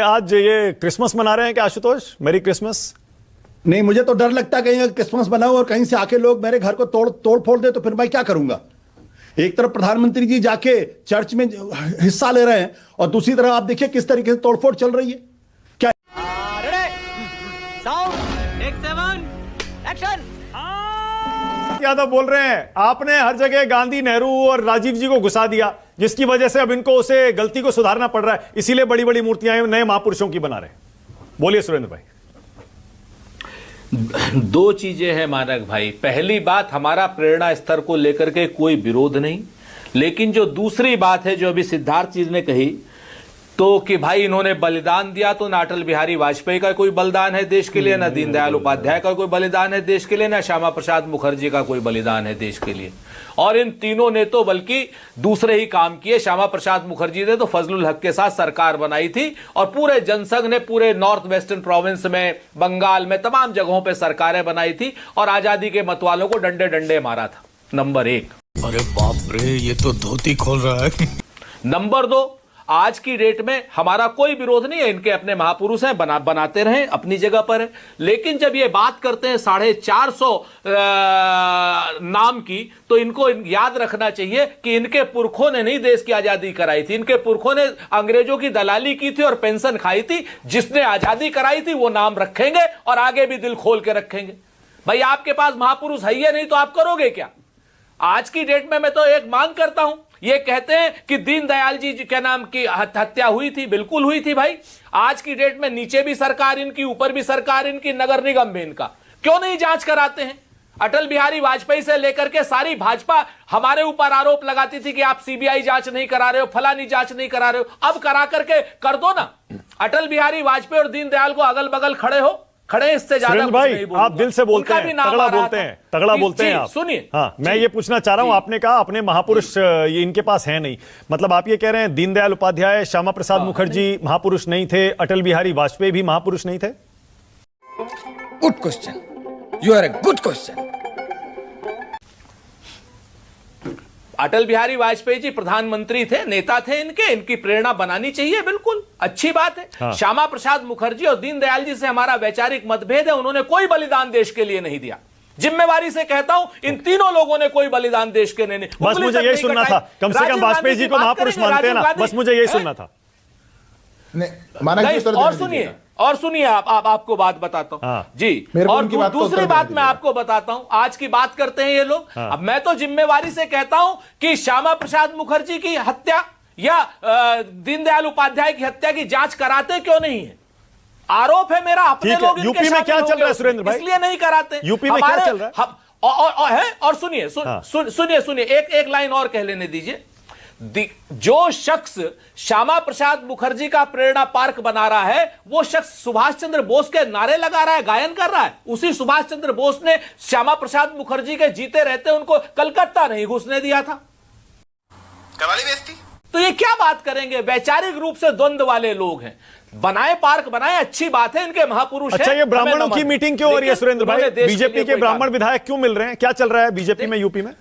आज ये क्रिसमस मना रहे हैं क्या आशुतोष? मेरी क्रिसमस। नहीं, मुझे तो डर लगता है कहीं क्रिसमस बनाऊं और कहीं से आके लोग मेरे घर को तोड़ फोड़ दे तो फिर मैं क्या करूंगा। एक तरफ प्रधानमंत्री जी जाके चर्च में हिस्सा ले रहे हैं और दूसरी तरफ आप देखिए किस तरीके से तोड़फोड़ चल रही है। क्या यादव बोल रहे हैं आपने हर जगह गांधी, नेहरू और राजीव जी को घुसा दिया, जिसकी वजह से अब इनको उसे गलती को सुधारना पड़ रहा है, इसीलिए बड़ी बड़ी मूर्तियां नए महापुरुषों की बना रहे हैं। बोलिए सुरेंद्र भाई। दो चीजें हैं मानक भाई। पहली बात, हमारा प्रेरणा स्तर को लेकर के कोई विरोध नहीं, लेकिन जो दूसरी बात है जो अभी सिद्धार्थ जी ने कही तो कि भाई इन्होंने बलिदान दिया, तो ना अटल बिहारी वाजपेयी का कोई बलिदान है देश के लिए, ना दीनदयाल उपाध्याय का कोई बलिदान है देश के लिए, ना श्यामा प्रसाद मुखर्जी का कोई बलिदान है देश के लिए। और इन तीनों ने तो बल्कि दूसरे ही काम किए। श्यामा प्रसाद मुखर्जी ने तो फजलुल हक के साथ सरकार बनाई थी और पूरे जनसंघ ने पूरे नॉर्थ वेस्टर्न प्रोविंस में, बंगाल में, तमाम जगहों पर सरकारें बनाई थी और आजादी के मतवालों को डंडे डंडे मारा था। नंबर एक। अरे बाप रे, ये तो धोती खोल रहा है। नंबर दो, आज की डेट में हमारा कोई विरोध नहीं है, इनके अपने महापुरुष हैं, बनाते रहें, अपनी जगह पर है। लेकिन जब ये बात करते हैं 450 नाम की, तो इनको याद रखना चाहिए कि इनके पुरखों ने नहीं देश की आजादी कराई थी, इनके पुरखों ने अंग्रेजों की दलाली की थी और पेंशन खाई थी। जिसने आजादी कराई थी वो नाम रखेंगे और आगे भी दिल खोल के रखेंगे। भाई आपके पास महापुरुष है ही नहीं तो आप करोगे क्या? आज की डेट में मैं तो एक मांग करता हूं, ये कहते हैं कि दीनदयाल जी के नाम की हत्या हुई थी, बिल्कुल हुई थी भाई। आज की डेट में नीचे भी सरकार इनकी, ऊपर भी सरकार इनकी, नगर निगम भी इनका, क्यों नहीं जांच कराते हैं? अटल बिहारी वाजपेयी से लेकर के सारी भाजपा हमारे ऊपर आरोप लगाती थी कि आप सीबीआई जांच नहीं करा रहे हो, फलानी जांच नहीं करा रहे हो। अब करा करके कर दो ना। अटल बिहारी वाजपेयी और दीनदयाल को अगल बगल खड़े इससे ज्यादा भाई नहीं आप दिल से बोलते हैं, तगड़ा बोलते हैं आप। सुनिए, हाँ, मैं ये पूछना चाह रहा हूं, आपने कहा अपने महापुरुष ये इनके पास है नहीं, मतलब आप ये कह रहे हैं दीनदयाल उपाध्याय, श्यामा प्रसाद मुखर्जी महापुरुष नहीं थे, अटल बिहारी वाजपेयी भी महापुरुष नहीं थे? Good question, you are a good question. Atal Bihari Vajpayee ji प्रधानमंत्री थे, नेता थे, इनकी प्रेरणा बनानी चाहिए, बिल्कुल अच्छी बात है। हाँ। श्यामा प्रसाद मुखर्जी और दीनदयाल जी से हमारा वैचारिक मतभेद है, उन्होंने कोई बलिदान देश के लिए नहीं दिया। जिम्मेवारी से कहता हूं, इन तीनों लोगों ने कोई बलिदान देश के नहीं। बस मुझे यही सुनना था, कम से कम वाजपेयी जी को महापुरुष मानते हैं ना, बस मुझे यही सुनना था। और सुनिए आपको बात बताता हूं। हाँ। जी, और दूसरी बात मैं आपको बताता हूं, आज की बात करते हैं ये लोग। हाँ। अब मैं तो जिम्मेवारी से कहता हूं कि श्यामा प्रसाद मुखर्जी की हत्या या दीनदयाल उपाध्याय की हत्या की जांच कराते क्यों नहीं है? आरोप है मेरा, अपने लोग यूपी में क्या चल रहा है सुरेंद्र भाई? इसलिए नहीं कराते। यूपी में क्या चल रहा है? और सुनिए, एक लाइन और कह लेने दीजिए। जो शख्स श्यामा प्रसाद मुखर्जी का प्रेरणा पार्क बना रहा है, वो शख्स सुभाष चंद्र बोस के नारे लगा रहा है, गायन कर रहा है। उसी सुभाष चंद्र बोस ने श्यामा प्रसाद मुखर्जी के जीते रहते उनको कलकत्ता नहीं घुसने दिया था। कवाली बेइज्जती। तो ये क्या बात करेंगे? वैचारिक रूप से द्वंद्व वाले लोग हैं। बनाए पार्क बनाए, अच्छी बात है, इनके महापुरुष अच्छा, ये ब्राह्मणों की मीटिंग क्यों हो रही है सुरेंद्र भाई? बीजेपी के ब्राह्मण विधायक क्यों मिल रहे हैं? क्या चल रहा है बीजेपी में, यूपी में?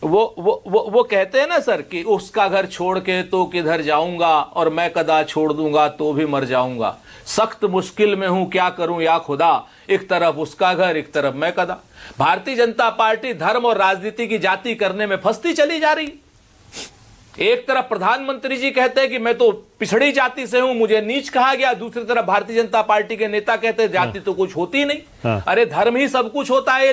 वो कहते हैं ना सर कि उसका घर छोड़ के तो किधर जाऊंगा और मैं कदा छोड़ दूंगा तो भी मर जाऊंगा। सख्त मुश्किल में हूं, क्या करूं या खुदा, एक तरफ उसका घर एक तरफ मैं कदा। भारतीय जनता पार्टी धर्म और राजनीति की जाति करने में फंसती चली जा रही। एक तरफ प्रधानमंत्री जी कहते हैं कि मैं तो पिछड़ी जाति से हूं, मुझे नीच कहा गया। दूसरी तरफ भारतीय जनता पार्टी के नेता कहते हैं जाति तो कुछ होती नहीं। हाँ। अरे धर्म ही सब कुछ होता है। ये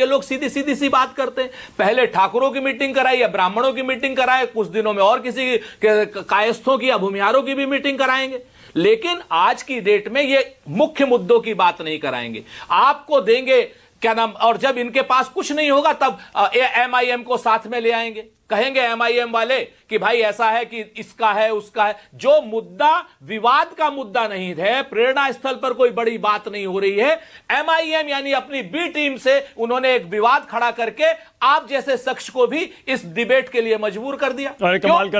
लोग सीधी सी बात करते हैं। पहले ठाकुरों की मीटिंग कराई या ब्राह्मणों की मीटिंग कराए, कुछ दिनों में और किसी कायस्थों की या भूमिहारों की भी मीटिंग कराएंगे। लेकिन आज की डेट में ये मुख्य मुद्दों की बात नहीं कराएंगे, आपको देंगे क्या नाम। और जब इनके पास कुछ नहीं होगा तब MIM को साथ में ले आएंगे, कहेंगे MIM वाले कि भाई ऐसा है कि इसका है उसका है। जो मुद्दा विवाद का मुद्दा नहीं है, प्रेरणा स्थल पर कोई बड़ी बात नहीं हो रही है, MIM यानी अपनी बी टीम से उन्होंने एक विवाद खड़ा करके आप जैसे शख्स को भी इस डिबेट के लिए मजबूर कर दिया। कमाल कर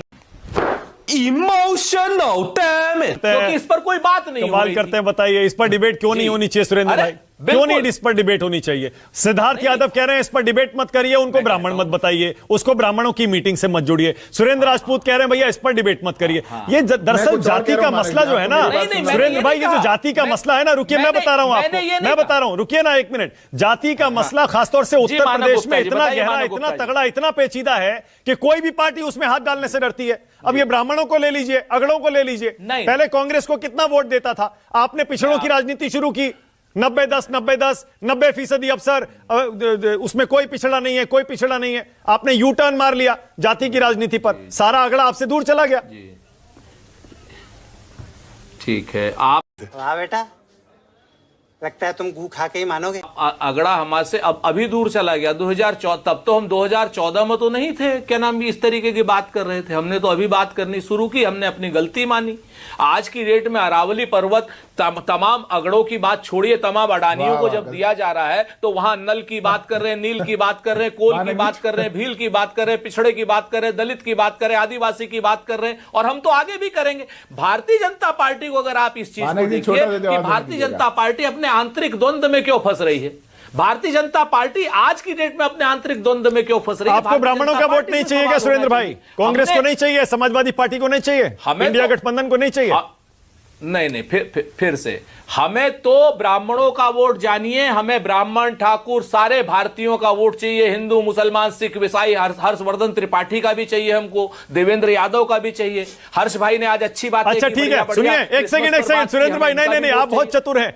इमोशनल डैमेज, क्योंकि इस पर कोई बात नहीं हो रही करते हैं। बताइए इस पर डिबेट क्यों नहीं होनी चाहिए सुरेंद्र भाई? क्यों नहीं इस पर डिबेट होनी चाहिए? सिद्धार्थ यादव कह रहे हैं इस पर डिबेट मत करिए, उनको ब्राह्मण मत बताइए, उसको ब्राह्मणों की मीटिंग से मत जोड़िए। सुरेंद्र राजपूत कह रहे हैं भैया इस पर डिबेट मत करिए। ये दरअसल जाति का मसला जो है ना सुरेंद्र भाई, ये जो जाति का मसला है ना, रुकिए मैं बता रहा हूं आपको, मैं बता रहा हूं, रुकिए ना एक मिनट। जाति का मसला खासतौर से उत्तर प्रदेश में इतना गहरा, इतना तगड़ा, इतना पेचीदा है कि कोई भी पार्टी उसमें हाथ डालने से डरती है। अब ये ब्राह्मणों को ले लीजिए, अगड़ों को ले लीजिए, पहले कांग्रेस को कितना वोट देता था, आपने पिछड़ों की राजनीति शुरू की, 90-10 90-10 90% अफसर, उसमें कोई पिछड़ा नहीं है, कोई पिछड़ा नहीं है। आपने यू टर्न मार लिया जाति की राजनीति पर, सारा अगड़ा आपसे दूर चला गया। ठीक है, आप वाह बेटा, लगता है तुम गू खा के ही मानोगे। अगड़ा हमारे से अब अभी दूर चला गया। 2014 तब तो हम 2014 में तो नहीं थे, क्या नाम भी इस तरीके की बात कर रहे थे। हमने तो अभी बात करनी शुरू की, हमने अपनी गलती मानी। आज की डेट में अरावली पर्वत तमाम अगड़ों की बात छोड़िए, तमाम अडानियों को जब दिया जा रहा है तो वहां नल की बात कर रहे हैं, नील की बात कर रहे हैं, कोल की बात कर रहे हैं, भील की बात कर रहे हैं, पिछड़े की बात कर रहे हैं, दलित की बात कर रहे हैं, आदिवासी की बात कर रहे हैं, और हम तो आगे भी करेंगे। भारतीय जनता पार्टी को अगर आप इस चीज को देखिए कि भारतीय जनता पार्टी अपने आंतरिक द्वंद्व में क्यों फंस रही है, भारतीय जनता पार्टी आज की डेट में अपने आंतरिक द्वंद्व में क्यों फंस रही है। आपको ब्राह्मणों का वोट नहीं चाहिए क्या सुरेंद्र भाई? कांग्रेस को नहीं चाहिए, समाजवादी पार्टी को नहीं चाहिए, इंडिया गठबंधन को नहीं चाहिए? नहीं, फिर से हमें तो ब्राह्मणों का वोट जानिए, हमें ब्राह्मण ठाकुर सारे भारतीयों का वोट चाहिए, हिंदू मुसलमान सिख ईसाई, हर्षवर्धन त्रिपाठी का भी चाहिए हमको, देवेंद्र यादव का भी चाहिए। हर्ष भाई ने आज अच्छी बात, अच्छा ठीक है, सुनिए एक सेकंड सुरेंद्र भाई, नहीं आप बहुत चतुर हैं।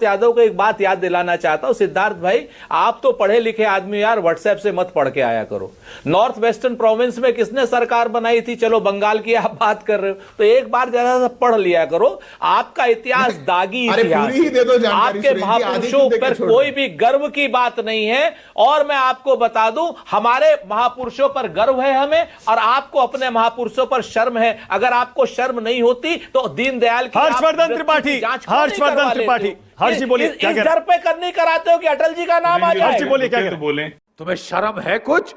यादव को एक बात याद दिलाना चाहता हूं, सिद्धार्थ भाई आप तो पढ़े लिखे आदमी यार, व्हाट्सएप से मत पढ़ के आया करो। नॉर्थ वेस्टर्न प्रोविंस में किसने सरकार बनाई थी? चलो बंगाल की आप बात कर रहे हो तो एक बार जरा सा पढ़ लिया करो। आपका इतिहास दागी इतिहास, आपके महापुरुषों पर कोई भी गर्व की बात नहीं है। और मैं आपको बता दूं, हमारे महापुरुषों पर गर्व है हमें, और आपको अपने महापुरुषों पर शर्म है। अगर आपको शर्म नहीं होती तो दीनदयाल की हर्षवर्धन त्रिपाठी, हर्षवर्धन त्रिपाठी, हर्ष जी बोलिए क्या इस घर पे करने कराते हो कि अटल जी का नाम आ जाए? हर्ष जी बोलिए क्या बोले? तुम्हें शर्म है? कुछ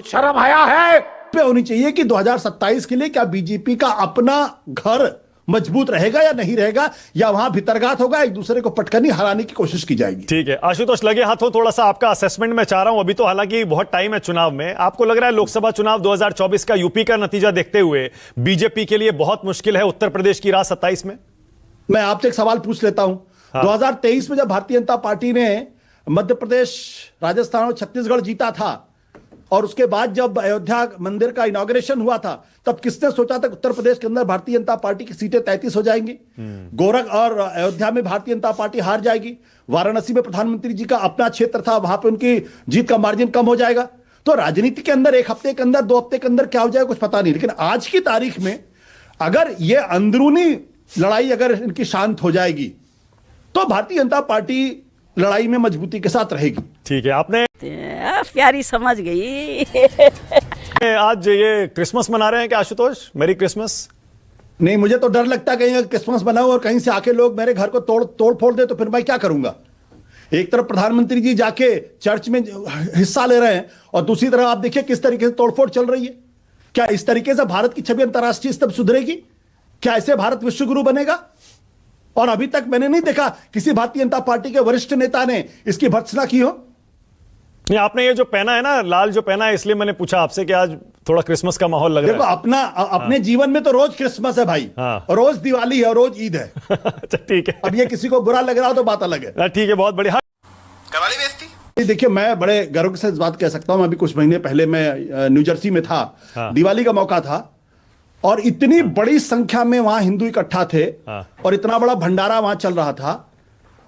शर्म आया है पे होनी चाहिए कि 2027 के लिए क्या बीजेपी का अपना घर मजबूत रहेगा या नहीं रहेगा, या वहां भितरघात होगा, एक दूसरे को पटकनी हराने की कोशिश की जाएगी। ठीक है आशुतोष, लगे हाथों थोड़ा सा आपका असेसमेंट मैं चाह रहा हूं। अभी तो हालांकि बहुत टाइम है चुनाव में, आपको लग रहा है लोकसभा चुनाव 2024 का यूपी का नतीजा देखते हुए बीजेपी के लिए बहुत मुश्किल है उत्तर प्रदेश की राह 27 में? मैं आपसे एक सवाल पूछ लेता हूं। 2023 में जब भारतीय जनता पार्टी ने मध्य प्रदेश, राजस्थान और छत्तीसगढ़ जीता था, और उसके बाद जब अयोध्या मंदिर का इनॉग्रेशन हुआ था, तब किसने सोचा था उत्तर प्रदेश के अंदर भारतीय जनता पार्टी की सीटें 33 हो जाएंगी, गोरख और अयोध्या में भारतीय जनता पार्टी हार जाएगी, वाराणसी में प्रधानमंत्री जी का अपना क्षेत्र था, वहां पे उनकी जीत का मार्जिन कम हो जाएगा। तो राजनीति के अंदर एक हफ्ते के अंदर, 2 हफ्ते के अंदर क्या हो जाएगा कुछ पता नहीं। लेकिन आज की तारीख में अगर ये अंदरूनी लड़ाई अगर इनकी शांत हो जाएगी तो भारतीय जनता पार्टी लड़ाई में मजबूती के साथ रहेगी। ठीक है, आपने प्यारी समझ गई। आज ये क्रिसमस मना रहे हैं क्या आशुतोष? मेरी क्रिसमस? नहीं, मुझे तो डर लगता है कहीं क्रिसमस बनाऊं और कहीं से आके लोग मेरे घर को तोड़ फोड़ दे तो फिर मैं क्या करूंगा। एक तरफ प्रधानमंत्री जी जाके चर्च में हिस्सा ले रहे हैं और दूसरी तरफ आप देखिए किस तरीके से तोड़फोड़ चल रही है। क्या इस तरीके से भारत की छवि अंतर्राष्ट्रीय स्तर सुधरेगी? क्या ऐसे भारत विश्वगुरु बनेगा? और अभी तक मैंने नहीं देखा किसी भारतीय जनता पार्टी के वरिष्ठ नेता ने इसकी भर्त्सना की हो। नहीं, आपने ये जो पहना है ना, लाल जो पहना है, इसलिए मैंने पूछा आपसे कि आज थोड़ा क्रिसमस का माहौल लग रहा है। अपने जीवन में तो रोज क्रिसमस है भाई, रोज दिवाली है, रोज ईद है। अच्छा ठीक है, अब ये किसी को बुरा लग रहा हो तो बात अलग है। ठीक है, बहुत बढ़िया। करवा ली बेइज्जती? देखिए, मैं बड़े गर्व से इस बात कह सकता हूं, अभी कुछ महीने पहले मैं न्यू जर्सी में था, दिवाली का मौका था, और इतनी बड़ी संख्या में वहां हिंदू इकट्ठा थे, और इतना बड़ा भंडारा वहां चल रहा था,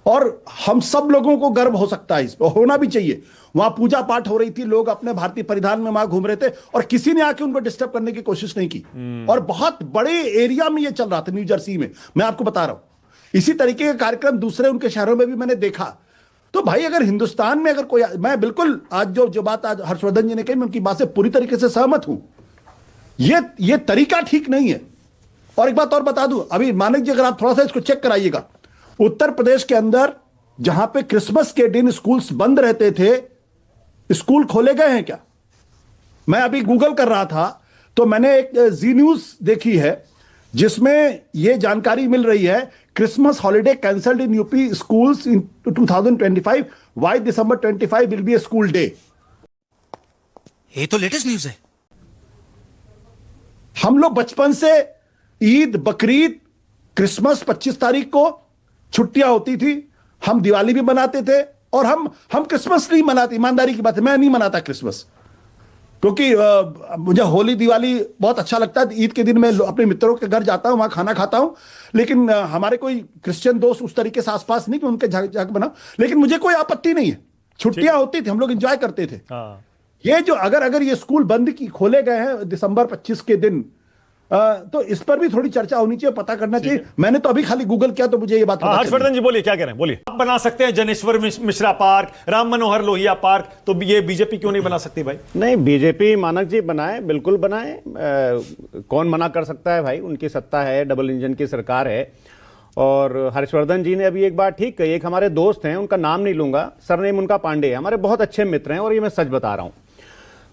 और हम सब लोगों को गर्व हो सकता है, इस पर होना भी चाहिए। वहां पूजा पाठ हो रही थी, लोग अपने भारतीय परिधान में वहां घूम रहे थे, और किसी ने आके उनको डिस्टर्ब करने की कोशिश नहीं की, और बहुत बड़े एरिया में यह चल रहा था न्यू जर्सी में, मैं आपको बता रहा हूं। इसी तरीके के कार्यक्रम दूसरे उनके शहरों में भी मैंने देखा। तो भाई अगर हिंदुस्तान में अगर कोई, मैं बिल्कुल आज जो बात आज हर्षवर्धन जी ने कही, मैं उनकी बात से पूरी तरीके से सहमत हूं। ये तरीका ठीक नहीं है। और एक बात और बता दूं, अभी मानिक जी अगर आप थोड़ा सा इसको चेक कराइएगा, उत्तर प्रदेश के अंदर जहां पे क्रिसमस के दिन स्कूल्स बंद रहते थे, स्कूल खोले गए हैं क्या? मैं अभी गूगल कर रहा था तो मैंने एक जी न्यूज देखी है, जिसमें यह जानकारी मिल रही है Christmas holiday cancelled in UP schools in 2025, why December 25 will be A school day. ये तो लेटेस्ट न्यूज़ है। हम लोग बचपन से ईद, बकरीद, क्रिसमस 25 तारीख को छुट्टियां होती थी, हम दिवाली भी मनाते थे, और हम क्रिसमस नहीं मनाते, ईमानदारी की बात है, मैं नहीं मनाता क्रिसमस, क्योंकि मुझे होली दिवाली बहुत अच्छा लगता है। ईद के दिन मैं अपने मित्रों के घर जाता हूं, वहां खाना खाता हूं, लेकिन हमारे कोई क्रिश्चियन दोस्त उस तरीके से आसपास नहीं कि उनके जाके बनाओ, लेकिन मुझे कोई आपत्ति नहीं है, छुट्टियां होती थी, हम लोग एंजॉय करते थे। ये जो अगर ये स्कूल बंद की खोले गए हैं दिसंबर 25 के दिन, तो इस पर भी थोड़ी चर्चा होनी चाहिए, पता करना चाहिए। मैंने तो अभी खाली गूगल किया तो मुझे ये बात पता हर्षवर्धन जी बोलिए, क्या कह रहे हैं, बोलिए। आप बना सकते हैं जनेश्वर मिश्रा पार्क, राम मनोहर लोहिया पार्क, तो ये बीजेपी क्यों नहीं बना सकती भाई? नहीं, बीजेपी मानक जी बनाए, बिल्कुल बनाए, कौन मना कर सकता है भाई, उनकी सत्ता है, डबल इंजन की सरकार है। और हर्षवर्धन जी ने अभी एक बात ठीक कही, एक हमारे दोस्त हैं, उनका नाम नहीं लूंगा, सरनेम उनका पांडे है, हमारे बहुत अच्छे मित्र हैं, और ये मैं सच बता रहा हूं।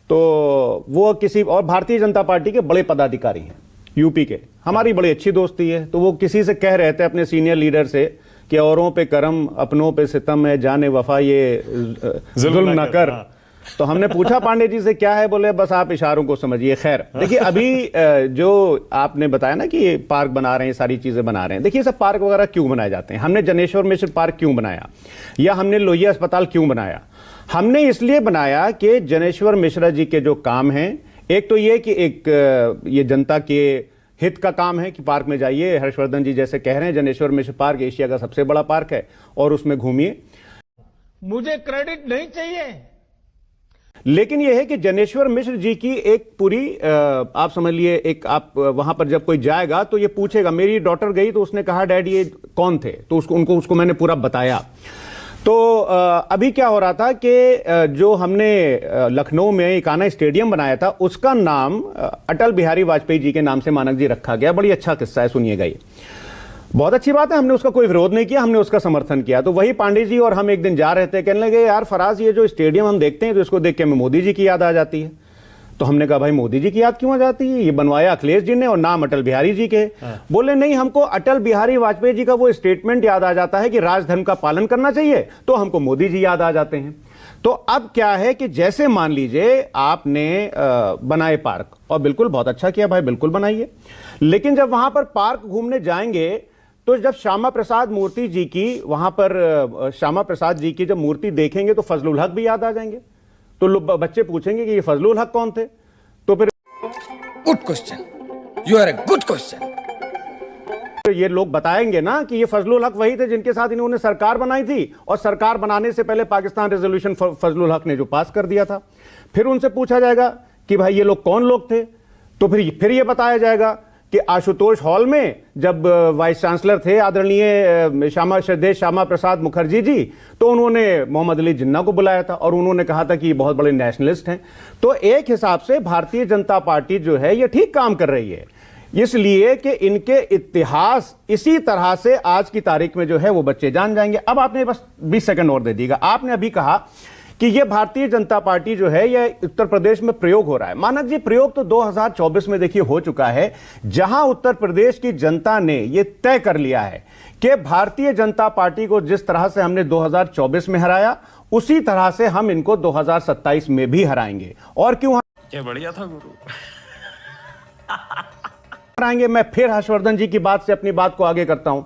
तो वो किसी और भारतीय जनता पार्टी के बड़े पदाधिकारी हैं यूपी के, हमारी बड़ी अच्छी दोस्ती है, तो वो किसी से कह रहे थे अपने सीनियर लीडर से कि औरों पे करम अपनों पे सितम है, जाने वफा ये जुल्म ना कर। तो हमने पूछा पांडे जी से क्या है, बोले बस आप इशारों को समझिए। खैर देखिए, अभी जो आपने बताया ना कि पार्क बना रहे हैं, सारी चीजें बना रहे हैं, देखिए सब पार्क वगैरह क्यों बनाए जाते हैं? हमने जनेश्वर मिश्र पार्क क्यों बनाया, या हमने लोहिया अस्पताल क्यों बनाया? हमने इसलिए बनाया कि जनेश्वर मिश्रा जी के जो काम हैं, एक तो ये कि एक ये जनता के हित का काम है कि पार्क में जाइए, हर्षवर्धन जी जैसे कह रहे हैं, जनेश्वर मिश्र पार्क एशिया का सबसे बड़ा पार्क है, और उसमें घूमिए। मुझे क्रेडिट नहीं चाहिए, लेकिन यह है कि जनेश्वर मिश्र जी की एक पूरी आप समझ लिए, एक आप वहां पर जब कोई जाएगा तो ये पूछेगा, मेरी डॉटर गई तो उसने कहा डैड ये कौन थे, तो उसको मैंने पूरा बताया। तो अभी क्या हो रहा था कि जो हमने लखनऊ में इकाना स्टेडियम बनाया था, उसका नाम अटल बिहारी वाजपेयी जी के नाम से मानक जी रखा गया। बड़ी अच्छा किस्सा है, सुनिएगा। ये बहुत अच्छी बात है, हमने उसका कोई विरोध नहीं किया, हमने उसका समर्थन किया। तो वही पांडे जी और हम एक दिन जा रहे थे, कहने लगे यार फराज, ये जो स्टेडियम हम देखते हैं तो इसको देख के हमें मोदी जी की याद आ जाती है। तो हमने कहा भाई मोदी जी की याद क्यों आ जाती है, ये बनवाया अखिलेश जी ने और नाम अटल बिहारी जी के। बोले नहीं, हमको अटल बिहारी वाजपेयी जी का वो स्टेटमेंट याद आ जाता है कि राजधर्म का पालन करना चाहिए, तो हमको मोदी जी याद आ जाते हैं। तो अब क्या है कि जैसे मान लीजिए आपने बनाए पार्क, और बिल्कुल बहुत अच्छा किया भाई, बिल्कुल बनाइए, लेकिन जब वहां पर पार्क घूमने जाएंगे तो जब श्यामा प्रसाद मूर्ति जी की वहां पर श्यामा प्रसाद जी की जब मूर्ति देखेंगे तो फजलुल हक भी याद आ जाएंगे। तो बच्चे पूछेंगे कि ये फजलुल हक कौन थे, तो फिर good question, you are a good question. ये लोग बताएंगे ना कि ये फजलुल हक वही थे जिनके साथ इन्होंने सरकार बनाई थी, और सरकार बनाने से पहले पाकिस्तान रेजोल्यूशन फजलुल हक ने जो पास कर दिया था। फिर उनसे पूछा जाएगा कि भाई ये लोग कौन लोग थे, तो फिर ये बताया जाएगा कि आशुतोष हॉल में जब वाइस चांसलर थे आदरणीय श्यामा प्रसाद मुखर्जी जी, तो उन्होंने मोहम्मद अली जिन्ना को बुलाया था और उन्होंने कहा था कि ये बहुत बड़े नेशनलिस्ट हैं। तो एक हिसाब से भारतीय जनता पार्टी जो है ये ठीक काम कर रही है, इसलिए कि इनके इतिहास इसी तरह से आज की तारीख में जो है वो बच्चे जान जाएंगे। अब आपने बस 20 सेकंड और दे दीजिएगा। आपने अभी कहा कि ये भारतीय जनता पार्टी जो है ये उत्तर प्रदेश में प्रयोग हो रहा है। मानक जी, प्रयोग तो 2024 में देखिए हो चुका है, जहां उत्तर प्रदेश की जनता ने ये तय कर लिया है कि भारतीय जनता पार्टी को जिस तरह से हमने 2024 में हराया, उसी तरह से हम इनको 2027 में भी हराएंगे। और क्यों क्या बढ़िया था गुरु। हराएंगे? मैं फिर हर्षवर्धन जी की बात से अपनी बात को आगे करता हूं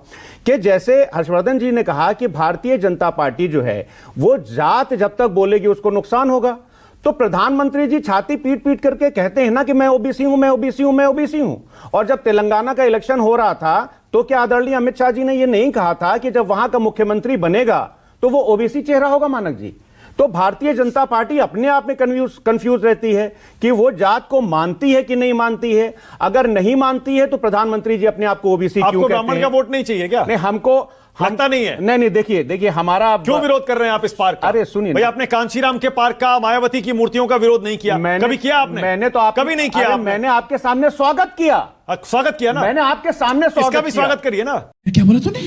कि जैसे हर्षवर्धन जी ने कहा कि भारतीय जनता पार्टी जो है वो जात जब तक बोलेगी उसको नुकसान होगा, तो प्रधानमंत्री जी छाती पीट पीट करके कहते हैं ना कि मैं ओबीसी हूं, मैं ओबीसी हूं, मैं ओबीसी हूं। और जब तेलंगाना का इलेक्शन हो रहा था तो क्या आदरणीय अमित शाह जी ने यह नहीं कहा था कि जब वहां का मुख्यमंत्री बनेगा तो वो ओबीसी चेहरा होगा? मानक जी, तो भारतीय जनता पार्टी अपने आप में कंफ्यूज रहती है कि वो जात को मानती है कि नहीं मानती है। अगर नहीं मानती है तो प्रधानमंत्री जी अपने आप को ओबीसी क्यों कहते हैं? ब्राह्मण का वोट नहीं चाहिए क्या? नहीं, हमको लगता नहीं है। नहीं, देखिए हमारा क्यों विरोध कर रहे हैं आप इस पार्क का? अरे सुनिए भाई, आपने कांशीराम के पार्क का, मायावती की मूर्तियों का विरोध नहीं किया? कभी किया आपने? मैंने तो कभी नहीं किया। मैंने आपके सामने स्वागत किया। स्वागत किया ना? मैंने आपके सामने स्वागत इसका भी स्वागत करिए ना। क्या बोला तूने?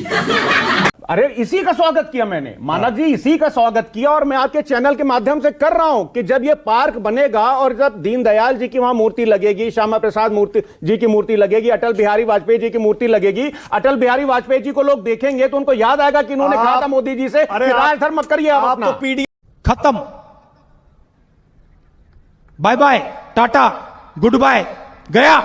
अरे इसी का स्वागत किया मैंने, मानक जी, इसी का स्वागत किया। और मैं आपके चैनल के माध्यम से कर रहा हूं कि जब ये पार्क बनेगा और जब दीनदयाल जी की वहां मूर्ति लगेगी, श्यामा प्रसाद मूर्ति जी की मूर्ति लगेगी, अटल बिहारी वाजपेयी जी की मूर्ति लगेगी, अटल बिहारी वाजपेयी जी को लोग देखेंगे तो उनको याद आएगा कि इन्होंने कहा था मोदी जी से कि राजधर्म मत करिए। आप तो पीडी खत्म, bye bye, tata, good bye, गया।